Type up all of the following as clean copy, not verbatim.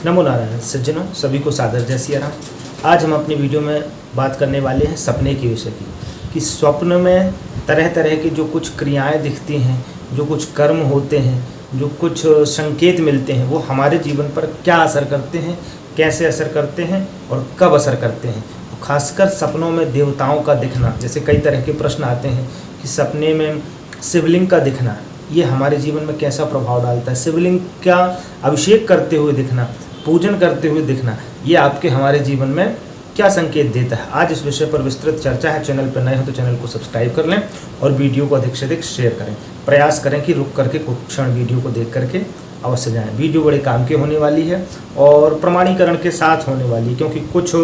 नमो नारायण सज्जनों, सभी को सादर जय सिया राम। आज हम अपनी वीडियो में बात करने वाले हैं सपने के विषय की, कि स्वप्न में तरह तरह की जो कुछ क्रियाएं दिखती हैं, जो कुछ कर्म होते हैं, जो कुछ संकेत मिलते हैं, वो हमारे जीवन पर क्या असर करते हैं, कैसे असर करते हैं और कब असर करते हैं। खासकर सपनों में देवताओं का दिखना, जैसे कई तरह के प्रश्न आते हैं कि सपने में शिवलिंग का दिखना ये हमारे जीवन में कैसा प्रभाव डालता है, शिवलिंग का अभिषेक करते हुए दिखना, पूजन करते हुए दिखना, ये आपके हमारे जीवन में क्या संकेत देता है। आज इस विषय पर विस्तृत चर्चा है। चैनल पर नए हो तो चैनल को सब्सक्राइब कर लें और वीडियो को अधिक से अधिक शेयर करें। प्रयास करें कि रुक करके कुछ क्षण वीडियो को देख करके अवश्य जाएं। वीडियो बड़े काम की होने वाली है और प्रमाणीकरण के साथ होने वाली है, क्योंकि कुछ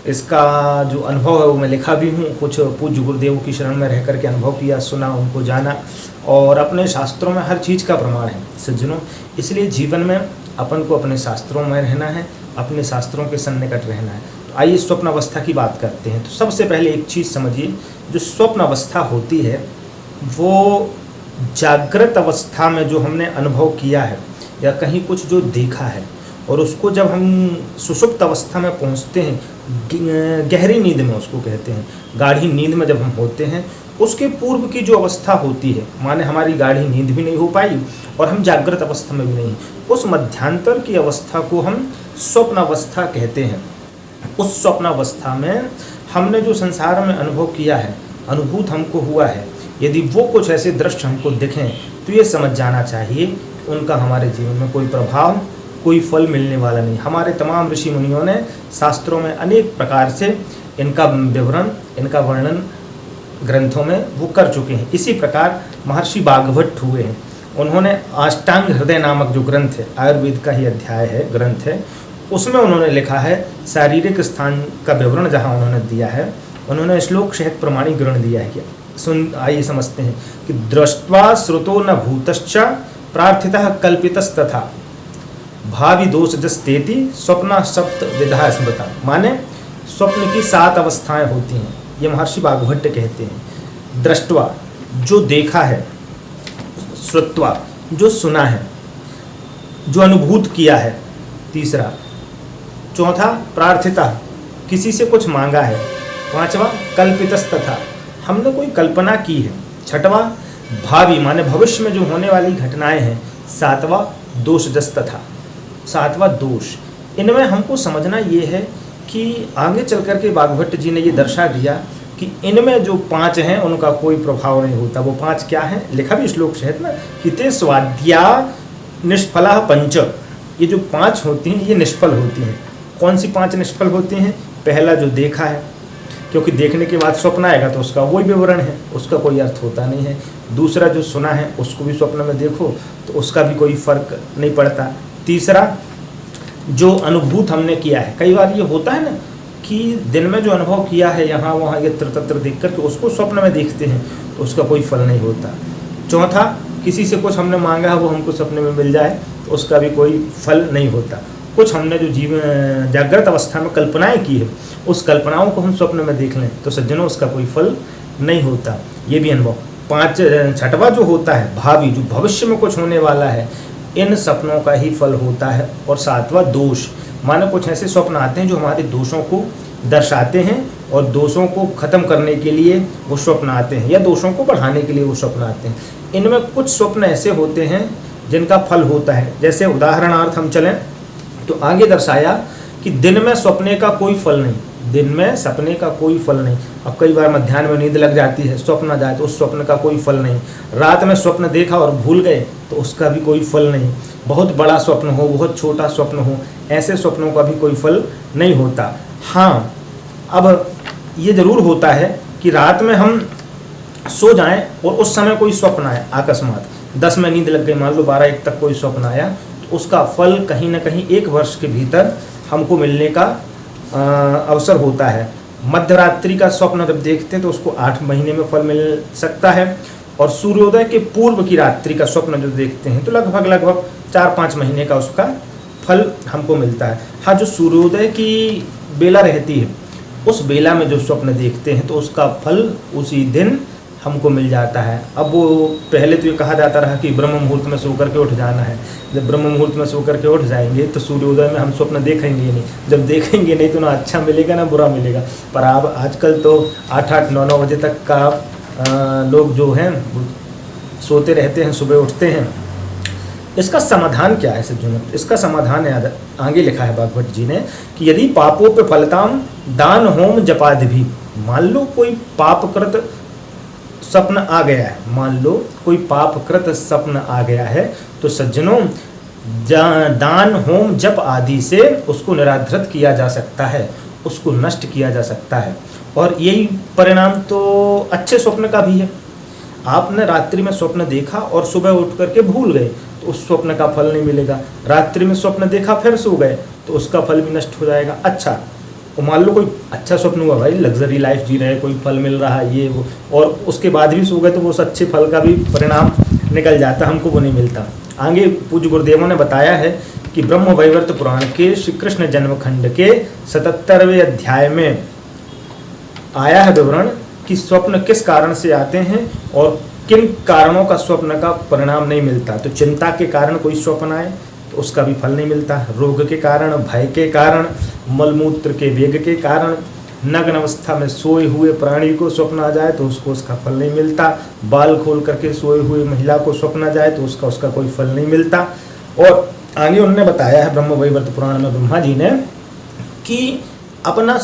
इसका जो अनुभव है वो मैं लिखा भी हूँ, कुछ पूज्य गुरुदेवों की शरण में रह करके अनुभव किया, सुना, उनको जाना, और अपने शास्त्रों में हर चीज़ का प्रमाण है सज्जनों। इसलिए जीवन में अपन को अपने शास्त्रों में रहना है, अपने शास्त्रों के सन्निकट रहना है। तो आइए स्वप्न अवस्था की बात करते हैं। तो सबसे पहले एक चीज़ समझिए, जो स्वप्न अवस्था होती है वो जागृत अवस्था में जो हमने अनुभव किया है या कहीं कुछ जो देखा है, और उसको जब हम सुषुप्त अवस्था में पहुंचते हैं, गहरी नींद में उसको कहते हैं, गाढ़ी नींद में जब हम होते हैं, उसके पूर्व की जो अवस्था होती है, माने हमारी गाढ़ी नींद भी नहीं हो पाई और हम जागृत अवस्था में भी नहीं, उस मध्यांतर की अवस्था को हम स्वप्न अवस्था कहते हैं। उस स्वप्न अवस्था में हमने जो संसार में अनुभव किया है, अनुभूत हमको हुआ है, यदि वो कुछ ऐसे दृश्य हमको दिखें तो ये समझ जाना चाहिए कि उनका हमारे जीवन में कोई प्रभाव, कोई फल मिलने वाला नहीं। हमारे तमाम ऋषि मुनियों ने शास्त्रों में अनेक प्रकार से इनका विवरण, इनका वर्णन ग्रंथों में वो कर चुके हैं। इसी प्रकार महर्षि बागभट्ट हुए हैं, उन्होंने अष्टांग हृदय नामक जो ग्रंथ है, आयुर्वेद का ही अध्याय है, ग्रंथ है, उसमें उन्होंने लिखा है शारीरिक स्थान का विवरण जहाँ उन्होंने दिया है, उन्होंने श्लोक सहित प्रमाणीकरण दिया है। क्या सुन, आइए समझते हैं कि दृष्ट्वा श्रुतो न भूतश्च प्रार्थितः कल्पितस्तथा भावी दोष जस्तेति स्वप्न सप्त विधा स्मृता। माने स्वप्न की 7 अवस्थाएं होती हैं, ये महर्षि बागभट्ट कहते हैं। दृष्टवा जो देखा है, श्रुत्वा जो सुना है, जो अनुभूत किया है, तीसरा, चौथा प्रार्थिता किसी से कुछ मांगा है, पांचवा कल्पितस्तथा हमने कोई कल्पना की है, छठवा भावी माने भविष्य में जो होने वाली घटनाएं हैं, सातवां दोषजस तथा, सातवां दोष। इनमें हमको समझना ये है कि आगे चल कर के बागभट्ट जी ने ये दर्शा दिया कि इनमें जो 5 हैं उनका कोई प्रभाव नहीं होता। वो 5 क्या हैं, लिखा भी श्लोक सहित ना, कि ते स्वाद्या निष्फला पंच। ये जो 5 होती हैं ये निष्फल होती हैं। कौन सी 5 निष्फल होती हैं? पहला जो देखा है, क्योंकि देखने के बाद स्वप्न आएगा तो उसका वही विवरण है, उसका कोई अर्थ होता नहीं है। दूसरा जो सुना है उसको भी स्वप्न में देखो तो उसका भी कोई फर्क नहीं पड़ता। तीसरा जो अनुभूत हमने किया है, कई बार ये होता है ना कि दिन में जो अनुभव किया है यहाँ वहाँ यत्र तत्र देख कर के उसको स्वप्न में देखते हैं तो उसका कोई फल नहीं होता। चौथा, किसी से कुछ हमने मांगा है वो हमको सपने में मिल जाए तो उसका भी कोई फल नहीं होता। कुछ हमने जो जीवन जागृत अवस्था में कल्पनाएं की है, उस कल्पनाओं को हम स्वप्न में देख लें तो सज्जनों उसका कोई फल नहीं होता। ये भी अनुभव। छठवा जो होता है भावी, जो भविष्य में कुछ होने वाला है, इन सपनों का ही फल होता है। और सातवां दोष, माने कुछ ऐसे स्वप्न आते हैं जो हमारे दोषों को दर्शाते हैं और दोषों को खत्म करने के लिए वो स्वप्न आते हैं या दोषों को बढ़ाने के लिए वो स्वप्न आते हैं। इनमें कुछ स्वप्न ऐसे होते हैं जिनका फल होता है। जैसे उदाहरणार्थ हम चलें तो आगे दर्शाया कि दिन में स्वप्ने का कोई फल नहीं, दिन में सपने का कोई फल नहीं। अब कई बार मध्याह्न में नींद लग जाती है, स्वप्न आ जाए तो उस स्वप्न का कोई फल नहीं। रात में स्वप्न देखा और भूल गए तो उसका भी कोई फल नहीं। बहुत बड़ा स्वप्न हो, बहुत छोटा स्वप्न हो, ऐसे स्वप्नों का भी कोई फल नहीं होता। हाँ, अब ये ज़रूर होता है कि रात में हम सो जाएं और उस समय कोई स्वप्न आए अकस्मात, 10 में नींद लग गई, मान लो 12-1 तक कोई स्वप्न आया, तो उसका फल कहीं ना कहीं 1 वर्ष के भीतर हमको मिलने का अवसर होता है। मध्य रात्रि का स्वप्न जब देखते हैं तो उसको 8 महीने में फल मिल सकता है, और सूर्योदय के पूर्व की रात्रि का स्वप्न जो देखते हैं तो लगभग 4-5 महीने का उसका फल हमको मिलता है। हाँ, जो सूर्योदय की बेला रहती है उस बेला में जो स्वप्न देखते हैं तो उसका फल उसी दिन हमको मिल जाता है। अब वो पहले तो ये कहा जाता रहा कि ब्रह्म मुहूर्त में सो करके उठ जाना है। जब ब्रह्म मुहूर्त में सो करके उठ जाएंगे तो सूर्योदय में हम स्वप्न देखेंगे नहीं। जब देखेंगे नहीं तो ना अच्छा मिलेगा ना बुरा मिलेगा। पर अब आजकल तो 8-8, 9-9 बजे तक का लोग जो हैं सोते रहते हैं, सुबह उठते हैं। इसका समाधान क्या है सज्जनों? इसका समाधान है, आगे लिखा है भागवत जी ने कि यदि पापों पे फलताम दान होम जपादि भी। मान लो कोई पापकृत स्वप्न आ गया है, मान लो कोई पापकृत स्वप्न आ गया है, तो सज्जनों दान होम जप आदि से उसको निराधृत किया जा सकता है, उसको नष्ट किया जा सकता है। और यही परिणाम तो अच्छे स्वप्न का भी है। आपने रात्रि में स्वप्न देखा और सुबह उठ करके भूल गए तो उस स्वप्न का फल नहीं मिलेगा। रात्रि में स्वप्न देखा फिर सो गए तो उसका फल भी नष्ट हो जाएगा। अच्छा, और मान लो कोई अच्छा स्वप्न हुआ, भाई लग्जरी लाइफ जी रहे हैं, कोई फल मिल रहा है ये वो, और उसके बाद भी सो गए तो वो उस अच्छे फल का भी परिणाम निकल जाता, हमको वो नहीं मिलता। आगे पूज्य गुरुदेवों ने बताया है कि ब्रह्म वैवर्त पुराण के श्री कृष्ण जन्मखंड के 77वें अध्याय में आया है विवरण कि स्वप्न किस कारण से आते हैं और किन कारणों का स्वप्न का परिणाम नहीं मिलता। तो चिंता के कारण कोई स्वप्न आए तो उसका भी फल नहीं मिलता। रोग के कारण, भय के कारण, मलमूत्र के वेग के कारण, नग्न अवस्था में सोए हुए प्राणी को स्वप्न आ जाए तो उसको उसका फल नहीं मिलता। बाल खोल करके सोए हुए महिला को स्वप्न आ जाए तो उसका कोई फल नहीं मिलता। और आगे उन्होंने बताया है ब्रह्म वैवर्त पुराण में ब्रह्मा जी ने कि अपना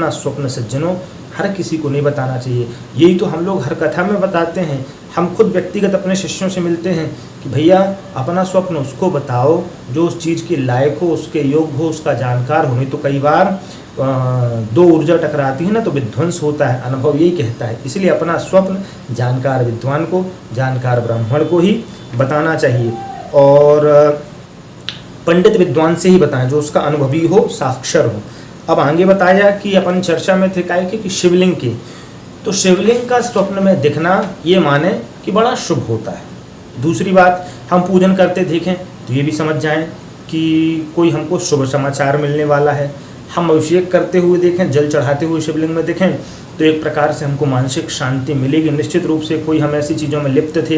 स्वप्न सज्जनों हर किसी को नहीं बताना चाहिए। यही तो हम लोग हर कथा में बताते हैं। हम खुद व्यक्तिगत अपने शिष्यों से मिलते हैं कि भैया अपना स्वप्न उसको बताओ जो उस चीज़ के लायक हो, उसके योग हो, उसका जानकार हो। नहीं तो कई बार दो ऊर्जा टकराती है ना तो विध्वंस होता है, अनुभव यही कहता है। इसलिए अपना स्वप्न जानकार विद्वान को, जानकार ब्राह्मण को ही बताना चाहिए और पंडित विद्वान से ही बताएं जो उसका अनुभवी हो, साक्षर हो। अब आगे बताया कि अपन चर्चा में थे काय कि शिवलिंग की, तो शिवलिंग का स्वप्न में दिखना ये माने कि बड़ा शुभ होता है। दूसरी बात, हम पूजन करते देखें तो ये भी समझ जाएं कि कोई हमको शुभ समाचार मिलने वाला है। हम अभिषेक करते हुए देखें, जल चढ़ाते हुए शिवलिंग में देखें तो एक प्रकार से हमको मानसिक शांति मिलेगी। निश्चित रूप से कोई हम ऐसी चीज़ों में लिप्त थे,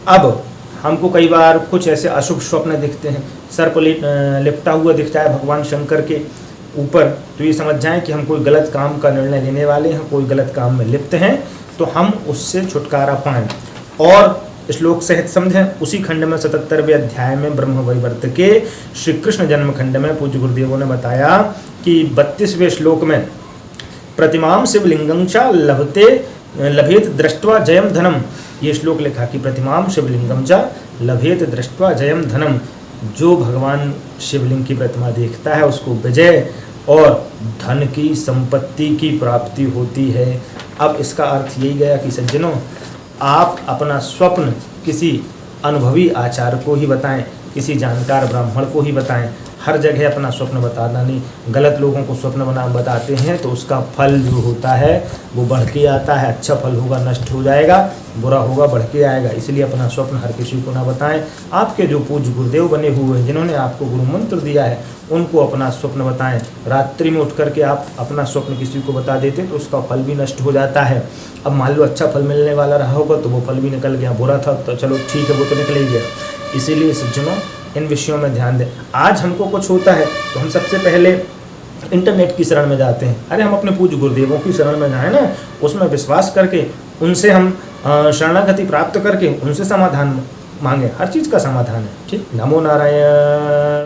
अब हमको कई बार कुछ ऐसे अशुभ स्वप्न दिखते हैं, सर्प लिपटा हुआ दिखता है भगवान शंकर के ऊपर, तो ये समझ जाएं कि हम कोई गलत काम का निर्णय लेने वाले हैं, कोई गलत काम में लिप्त हैं, तो हम उससे छुटकारा पाएं। और श्लोक सहित समझें। उसी खंड में 77वें अध्याय में ब्रह्म वैवर्त के श्री कृष्ण जन्म खंड में पूज्य गुरुदेवों ने बताया कि 32वें श्लोक में प्रतिमाम शिवलिंगं च लभेत दृष्ट्वा जयम धनम, ये श्लोक लिखा कि प्रतिमाम शिवलिंगम च लभेत दृष्ट्वा जयम धनम, जो भगवान शिवलिंग की प्रतिमा देखता है उसको विजय और धन की, संपत्ति की प्राप्ति होती है। अब इसका अर्थ यही गया कि सज्जनों, आप अपना स्वप्न किसी अनुभवी आचार्य को ही बताएं, किसी जानकार ब्राह्मण को ही बताएं। हर जगह अपना स्वप्न बताना नहीं। गलत लोगों को स्वप्न बताते हैं तो उसका फल जो होता है वो बढ़ के आता है। अच्छा फल होगा नष्ट हो जाएगा, बुरा होगा बढ़ के आएगा। इसलिए अपना स्वप्न हर किसी को ना बताएं। आपके जो पूज्य गुरुदेव बने हुए हैं, जिन्होंने आपको गुरु मंत्र दिया है, उनको अपना स्वप्न बताएं। रात्रि में उठ करके आप अपना स्वप्न किसी को बता देते तो उसका फल भी नष्ट हो जाता है। अब मान लो अच्छा फल मिलने वाला रहा होगा तो वो फल भी निकल गया, बुरा था तो चलो ठीक है वो तो निकल ही गया। इसीलिए सज्जनों, इन विषयों में ध्यान दें। आज हमको कुछ होता है तो हम सबसे पहले इंटरनेट की शरण में जाते हैं। अरे हम अपने पूज्य गुरुदेवों की शरण में जाएं ना, उसमें विश्वास करके उनसे हम शरणागति प्राप्त करके उनसे समाधान मांगे। हर चीज़ का समाधान है। ठीक, नमो नारायण।